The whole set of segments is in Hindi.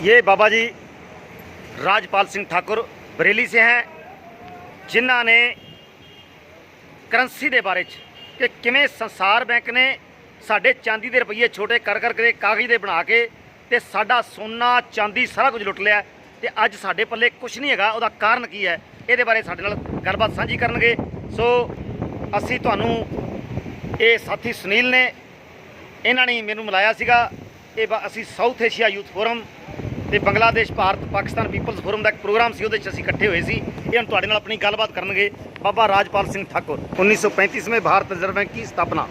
ये बाबा जी राजपाल सिंह ठाकुर बरेली से हैं, जिन्हों ने करंसी के बारे कि किवें संसार बैंक ने साढ़े चांदी के रुपये छोटे कर करके कागज़ के बना के ते साडा सोना चांदी सारा कुछ लुट लिया ते अज साडे पल्ले कुछ नहीं हैगा। उहदा कारण की है, ये बारे साडे नाल गलबात साझी करनगे। सो असी तुहानू ये साथी सुनील ने इन्हां ने मैनू मिलाया सीगा। ये असी साउथ एशिया यूथ फोरम ते बंगलादेश भारत पाकिस्तान पीपल्स फोरम का एक प्रोग्राम सी, उहदे च असी इकट्ठे हुए सी। ये हम तुहाडे नाल अपनी गलबात करनगे। बाबा राजपाल सिंह ठाकुर 1935 में भारत रिजर्व बैंक की स्थापना।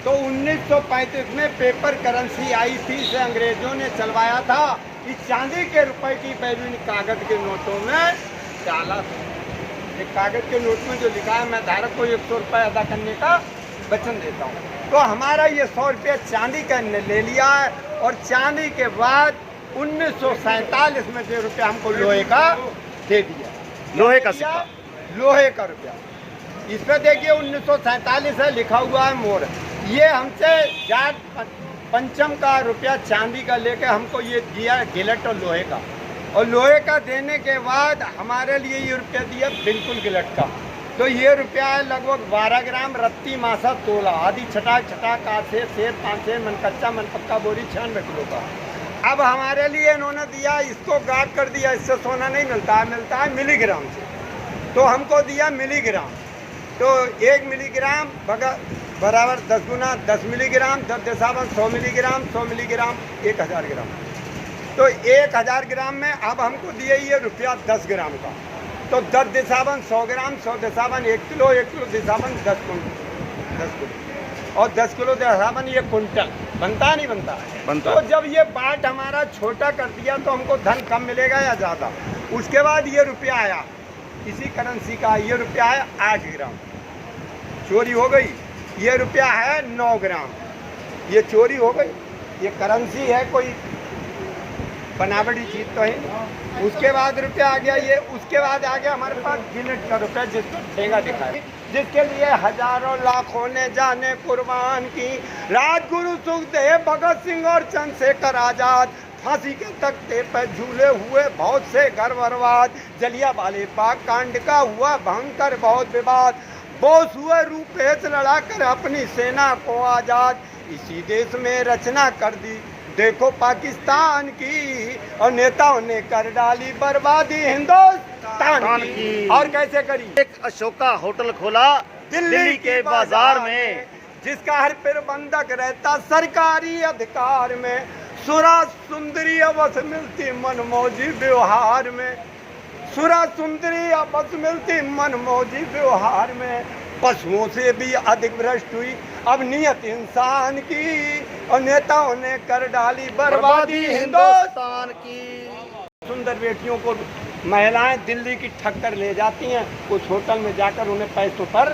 तो 1935 में पेपर करेंसी आई थी, इसे अंग्रेजों ने चलवाया था कि चांदी के रुपए की वैल्यू कागज के नोटों में डाला था। एक कागज के नोट में जो लिखा है, मैं धारक को 100 रुपये अदा करने का वचन देता हूँ। तो हमारा ये 100 रुपये चांदी का ले लिया है। और चांदी के बाद 1947 में जो रुपया हमको लोहे का दे दिया। लोहे का सिक्का, लोहे का रुपया। इस पे देखिए 1947 है लिखा हुआ है मोर। ये हमसे जाट पंचम का रुपया चांदी का लेके हमको ये दिया गिलट और लोहे का। और लोहे का देने के बाद हमारे लिए ये रुपया दिया बिल्कुल गिलट का। तो ये रुपया है लगभग 12 ग्राम रत्ती मासा तोला आदि छटाक छटाक आसे सेर पाँचे मन कच्चा मन पक्का बोरी 96 किलो का। अब हमारे लिए इन्होंने दिया, इसको गाट कर दिया। इससे सोना नहीं मिलता है, मिलता है मिलीग्राम से। तो हमको दिया मिलीग्राम। तो 1 मिलीग्राम बराबर 10 गुना 10 मिलीग्राम, 10 दशावन 100 मिलीग्राम, 100 मिलीग्राम 1000 ग्राम। तो 1000 ग्राम में अब हमको दिए ये रुपया 10 ग्राम का। तो 10 दशावन 100 ग्राम, 100 दशावन 1 किलो, 1 किलो दशावन 10 किलो और 10 किलो दशावन ये कुंटल बनता नहीं बनता? बनता। तो जब ये बाट हमारा छोटा कर दिया तो हमको धन कम मिलेगा या ज़्यादा। उसके बाद ये रुपया आया, इसी करेंसी का ये रुपया है 8 ग्राम, चोरी हो गई। ये रुपया है 9 ग्राम, ये चोरी हो गई। ये करेंसी है, कोई बनावटी चीज़ तो है। उसके बाद रुपया आ गया ये। उसके बाद आ गया हमारे पास गिलट का रुपया, जिसको ठेगा दिखा है, जिसके लिए हजारों लाखों ने जाने कुर्बान की। राजगुरु सुखदेव, भगत सिंह और चंद्रशेखर आजाद फांसी के तख्ते पर झूले हुए बहुत से घर बर्बाद। जलियांवाला बाग कांड का हुआ भयंकर बहुत विवाद। बोस हुए रूपेश लड़ाकर अपनी सेना को आजाद। इसी देश में रचना कर दी देखो पाकिस्तान की, और नेताओं ने कर डाली बर्बादी हिंदुस्तान की। और कैसे करी? एक अशोका होटल खोला दिल्ली के बाजार में, जिसका हर प्रबंधक रहता सरकारी अधिकार में। सुरा सुंदरी अवश्य मिलती मनमौजी व्यवहार में। सुरा सुंदरी अवश्य मिलती मनमौजी व्यवहार में। पशुओं से भी अधिक भ्रष्ट हुई अब नियत इंसान की, और नेताओं ने कर डाली बर्बादी हिंदुस्तान की। सुंदर बेटियों को महिलाएं दिल्ली की ठक्कर ले जाती हैं, उस होटल में जाकर उन्हें पैसों पर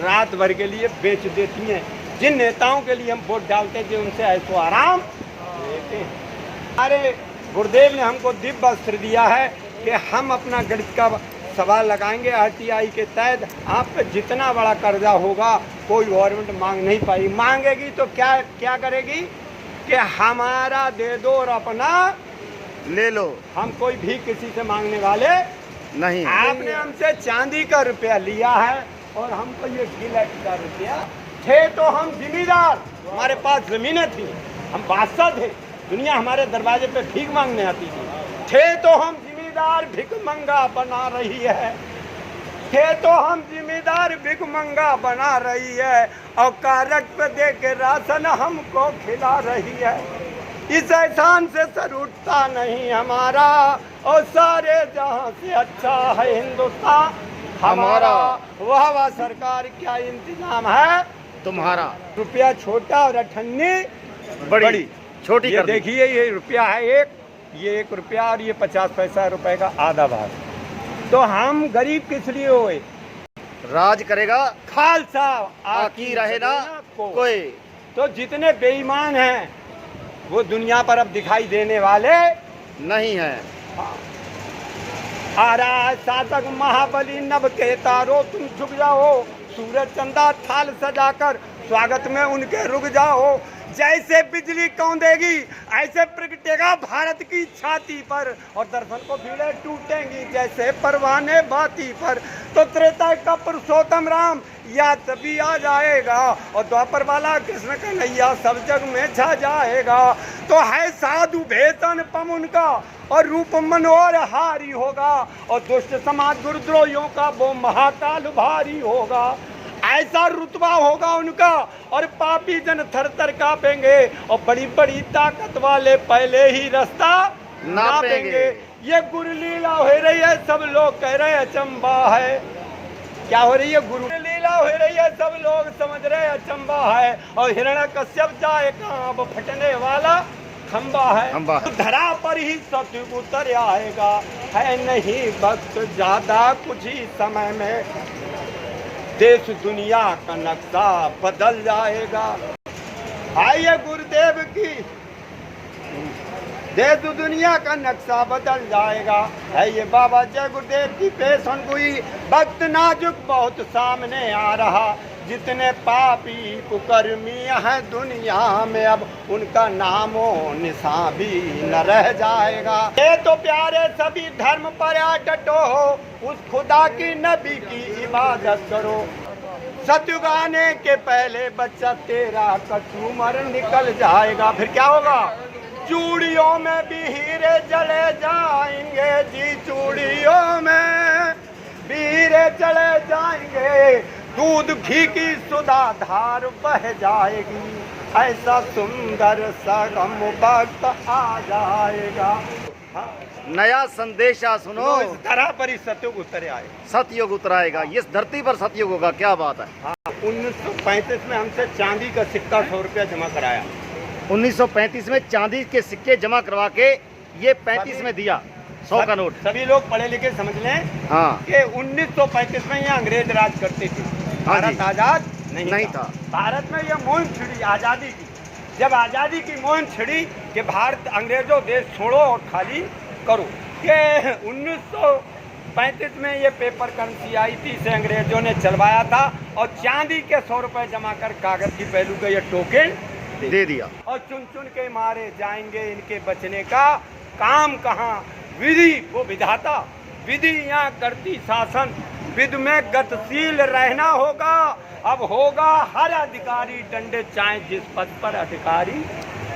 रात भर के लिए बेच देती हैं। जिन नेताओं के लिए हम वोट डालते थे उनसे ऐसो आराम लेते हैं। अरे गुरुदेव ने हमको दिव्य अस्त्र दिया है कि हम अपना गणित का सवाल लगाएंगे आरटीआई के तहत। आप पे जितना बड़ा कर्जा होगा कोई गवर्नमेंट मांग नहीं पाई। मांगेगी तो क्या करेगी कि हमारा दे दो और अपना ले लो। हम कोई भी किसी से मांगने वाले नहीं। आपने हमसे चांदी का रुपया लिया है और हमको ये गिलट का रुपया। थे तो हम जिम्मेदार, हमारे पास जमीनें थी, हम बादशाह थे, दुनिया हमारे दरवाजे पे भीख मांगने आती थी। थे तो हम जिम्मेदार भिखमंगा बना रही है। थे तो हम जिम्मेदार भिखमंगा बना रही है, और कारक पे दे के राशन हमको खिला रही है। इस एहसान से सर उठता नहीं हमारा, और सारे जहां से अच्छा है हिंदुस्तान हमारा। वाह वाह सरकार, क्या इंतजाम है तुम्हारा। रुपया छोटा और अठन्नी बड़ी छोटी। ये देखिए ये रुपया है ये 1 रुपया और ये 50 पैसा रुपए का आधा भाग। तो हम गरीब किस लिए हुए? राज करेगा खालसा आकी रहे ना कोई। तो जितने बेईमान हैं वो दुनिया पर अब दिखाई देने वाले नहीं है। आ रहा है शासक महाबली नभ के तारो, तुम झुक जाओ। सूरज चंदा थाल सजाकर स्वागत में उनके रुक जाओ। जैसे बिजली कौंदेगी ऐसे प्रगटेगा भारत की छाती पर, और दर्शन को भीड़े टूटेंगी जैसे परवाने बाती पर। तो त्रेता का पुरुषोत्तम राम या तभी आ जाएगा, और द्वापर वाला कृष्ण कन्हैया सब जग में छा जाएगा। तो है साधु भेषण पमुन का, और रूप मनोहरहारी होगा, और दुष्ट समाज गुरुद्रोहियों का वो महाकाल भारी होगा। ऐसा रुतबा होगा उनका, और पापी जन थर थर कांपेंगे, और बड़ी बड़ी ताकत वाले पहले ही रास्ता नापेंगे। ये गुरु लीला हो रही है, सब लोग कह रहे अचंबा है। क्या हो रही है? गुरु लीला हो रही है, सब लोग समझ रहे अचंबा है। और हिरण्यकश्यप जाए कहाँ, अब फटने वाला खंबा है। तो धरा पर ही सत्य उतर आएगा, है नहीं वक्त ज्यादा, कुछ ही समय में देश दुनिया का नक्शा बदल जाएगा। आइए गुरुदेव की, देश दुनिया का नक्शा बदल जाएगा। है ये बाबा जय गुरुदेव की पेशन हुई, वक्त नाजुक बहुत सामने आ रहा। जितने पापी कुकर्मी हैं दुनिया में, अब उनका नामो निशान भी न रह जाएगा। ये तो प्यारे सभी धर्म पर डटो हो, उस खुदा की नबी की इबादत करो। सतयुग आने के पहले बच्चा तेरा कचूमर निकल जाएगा। फिर क्या होगा? चूड़ियों में भी हीरे जले जाएंगे जी, चूड़ियों में भी हीरे चले जाएंगे। दूध घी की सुधा धार बह जाएगी, ऐसा सुंदर सगम वक्त आ जाएगा। नया संदेशा सुनो, इस तरह पर ही सतयुग उतर आएगा। सतयुग उतराएगा, इस धरती पर सतयुग होगा। क्या बात है। 1935 में हमसे चांदी का सिक्का 100 रुपया जमा कराया। 1935 में चांदी के सिक्के जमा करवा के ये 35 में दिया 100 का नोट। सभी लोग पढ़े लिखे समझ लें हाँ कि 1935 में ये अंग्रेज राज करते थे। भारत आजाद नहीं था। भारत में ये मुहिम छिड़ी आज़ादी की। जब आज़ादी की मुहिम छिड़ी कि भारत अंग्रेजों देश छोड़ो और खाली करो, कि 1935 में ये पेपर करेंसी आई थी, इसे अंग्रेजों ने चलवाया था, और चांदी के 100 रुपए जमा कर कागज की पहलू का ये टोकन दे दिया। और चुन चुन के मारे जाएंगे, इनके बचने का काम कहाँ। विधि वो विधाता, विधि यहाँ करती शासन, विधि में गतिशील रहना होगा। अब होगा हर अधिकारी डंडे चाहे जिस पद पर अधिकारी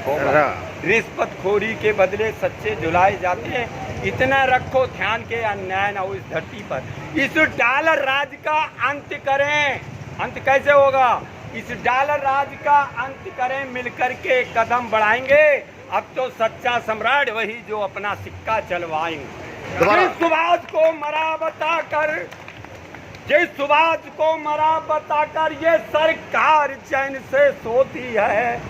होगा। रिश्वतखोरी के बदले सच्चे झुलाए जाते हैं, इतना रखो ध्यान के अन्याय न हो इस धरती पर। इस डॉलर राज का अंत करें। अंत कैसे होगा? इस डॉलर राज का अंत करें, मिलकर के कदम बढ़ाएंगे। अब तो सच्चा सम्राट वही जो अपना सिक्का चलवाएंगे। जिस सुभाष को मरा बताकर, जिस सुभाष को मरा बताकर ये सरकार चैन से सोती है,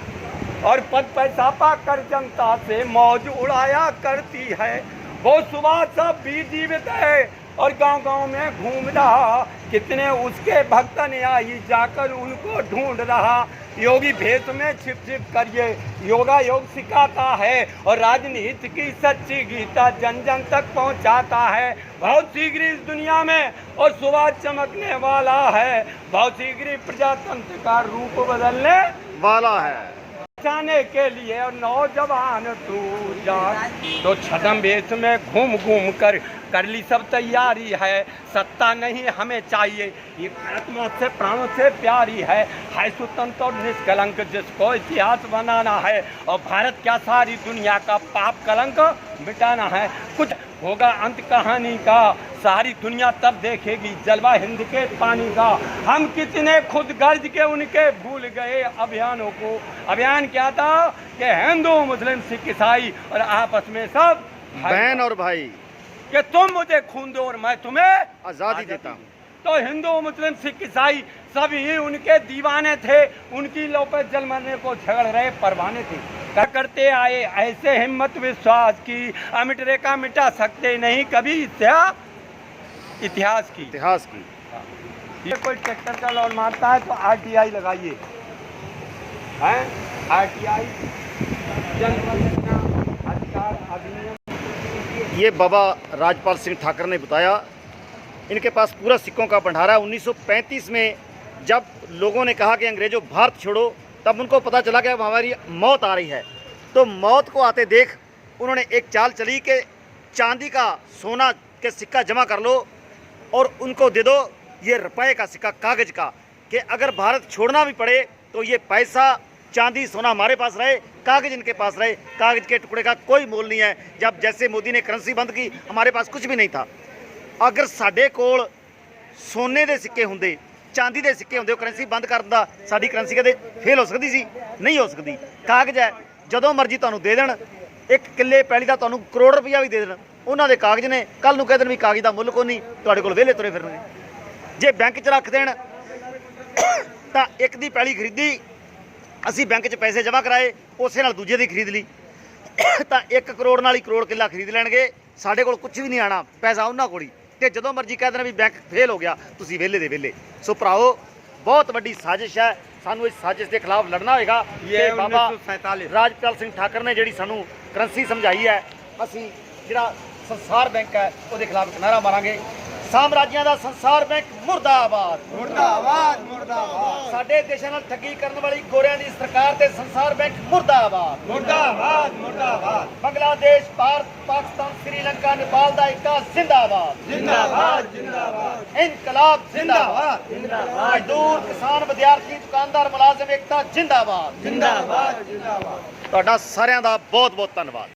और पद पैसा पाकर जनता से मौज उड़ाया करती है। वो सुभाष अब भी जीवित है और गांव-गांव में घूम रहा। कितने उसके भक्त अनुयायी जाकर उनको ढूंढ रहा। योगी भेष में छिप छिप करिए योगा योग सिखाता है, और राजनीति की सच्ची गीता जन जन तक पहुंचाता है। बहुत शीघ्र इस दुनिया में और सुभाष चमकने वाला है। बहुत शीघ्र प्रजातंत्र का रूप बदलने वाला है। बचाने के लिए और नौजवान तू जा, तो छदम वेश में घूम घूम कर ली सब तैयारी है। सत्ता नहीं हमें चाहिए, ये आत्मा से प्राणों से प्यारी है स्वतंत्र और निष्कलंक जिसको इतिहास बनाना है। और भारत क्या सारी दुनिया का पाप कलंक मिटाना है। कुछ होगा अंत कहानी का, सारी दुनिया तब देखेगी जलवा हिंद के पानी का। हम कितने खुद गर्ज के उनके भूल गए अभियानों को। अभियान क्या था कि हिंदू मुस्लिम सिख ईसाई और आपस में सब बहन और भाई, कि तुम मुझे खून दो और मैं तुम्हें आज़ादी देता हूँ। तो हिंदू मुस्लिम सिख ईसाई सभी उनके दीवाने थे, उनकी लो पे जल मरने को झगड़ रहे परवाने थे। करते आए ऐसे हिम्मत विश्वास की, अमिट रेखा मिटा सकते नहीं कभी इतिहास की। ये कोई ट्रैक्टर का लोन मारता है तो RTI लगाइए, हैं RTI जनगणना अधिकार अधिनियम। ये बाबा राजपाल सिंह ठाकर ने बताया। इनके पास पूरा सिक्कों का भंडारा है। 1935 में जब लोगों ने कहा कि अंग्रेजों भारत छोड़ो, तब उनको पता चला कि अब हमारी मौत आ रही है। तो मौत को आते देख उन्होंने एक चाल चली कि चांदी का सोना के सिक्का जमा कर लो और उनको दे दो ये रुपए का सिक्का कागज़ का, कि अगर भारत छोड़ना भी पड़े तो ये पैसा चांदी सोना हमारे पास रहे, कागज़ इनके पास रहे, कागज़ के टुकड़े का कोई मोल नहीं है। जब जैसे मोदी ने करेंसी बंद की, हमारे पास कुछ भी नहीं था। अगर साडे कोल सोने के सिक्के होंदे, चांदी के सिक्के होंदे, करेंसी बंद कर दिंदा, साडी करेंसी कदे फेल हो सकती सी? नहीं हो सकती। कागज़ है, जदों मर्जी तुहानूं दे देण, एक किले पैली का तुहानूं करोड़ रुपया भी दे देण, उन्हां दे कागज़ ने, कल नूं कह देण भी कागज़ दा मुੱਲ कोई नहीं, तुहाडे कोल वेले तुरे फिरनगे। जे बैंक 'च रख देण तां एक दी पैली खरीदी, ਅਸੀਂ बैंक 'ਚ पैसे जमा कराए, ਉਸੇ ਨਾਲ ਦੂਜੇ ਦੀ ਖਰੀਦ ਲਈ ਤਾਂ 1 ਕਰੋੜ ਨਾਲ ਹੀ ਕਰੋੜ ਕਿੱਲਾ ਖਰੀਦ ਲੈਣਗੇ। ਸਾਡੇ ਕੋਲ ਕੁਝ ਵੀ ਨਹੀਂ ਆਣਾ, ਪੈਸਾ ਉਹਨਾਂ ਕੋਲ ਹੀ। ਤੇ ਜਦੋਂ ਮਰਜ਼ੀ ਕਹਿ ਦੇਣਾ ਵੀ ਬੈਂਕ ਫੇਲ ਹੋ ਗਿਆ, ਤੁਸੀਂ ਵਿਹਲੇ ਦੇ ਵਿਹਲੇ। ਸੋ ਭਰਾਓ, ਬਹੁਤ ਵੱਡੀ ਸਾਜ਼ਿਸ਼ ਹੈ, ਸਾਨੂੰ ਇਸ ਸਾਜ਼ਿਸ਼ ਦੇ ਖਿਲਾਫ ਲੜਨਾ ਹੋਏਗਾ। ये ਤੇ ਬਾਬਾ 1947 ਰਾਜਪਾਲ ਸਿੰਘ ਠਾਕਰ ਨੇ ਜਿਹੜੀ ਸਾਨੂੰ ਕਰੰਸੀ ਸਮਝਾਈ ਹੈ, ਅਸੀਂ ਜਿਹੜਾ ਸੰਸਾਰ ਬੈਂਕ ਹੈ ਉਹਦੇ ਖਿਲਾਫ ਇੱਕ ਨਾਅਰਾ ਮਾਰਾਂਗੇ। ਸਾਮਰਾਜਿਆਂ ਦਾ ਸੰਸਾਰ ਬੈਂਕ ਮੁਰਦਾਬਾਦ, मुर्दाबाद मुर्दाबाद ਸਾਡੇ ਦੇਸ਼ਾਂ ਨਾਲ ਠੱਗੀ ਕਰਨ ਵਾਲੀ ਗੋਰਿਆਂ ਦੀ ਸਰਕਾਰ ਤੇ ਸੰਸਾਰ ਬੈਂਕ ਮੁਰਦਾਬਾਦ। मुर्दाबाद मुर्दाबाद ਬੰਗਲਾਦੇਸ਼, ਭਾਰਤ, ਪਾਕਿਸਤਾਨ, श्रीलंका, नेपाल ਦਾ ਏਕਾ ਜ਼ਿੰਦਾਬਾਦ, जिंदाबाद जिंदाबाद ਇਨਕਲਾਬ ਜ਼ਿੰਦਾਬਾਦ, जिंदाबाद ਮਜ਼ਦੂਰ, ਕਿਸਾਨ, ਵਿਦਿਆਰਥੀ, ਦੁਕਾਨਦਾਰ, ਮੁਲਾਜ਼ਮ ਏਕਤਾ ਜ਼ਿੰਦਾਬਾਦ। जिंदाबाद जिंदाबाद। ਤੁਹਾਡਾ ਸਾਰਿਆਂ ਦਾ ਬਹੁਤ ਬਹੁਤ ਧੰਨਵਾਦ।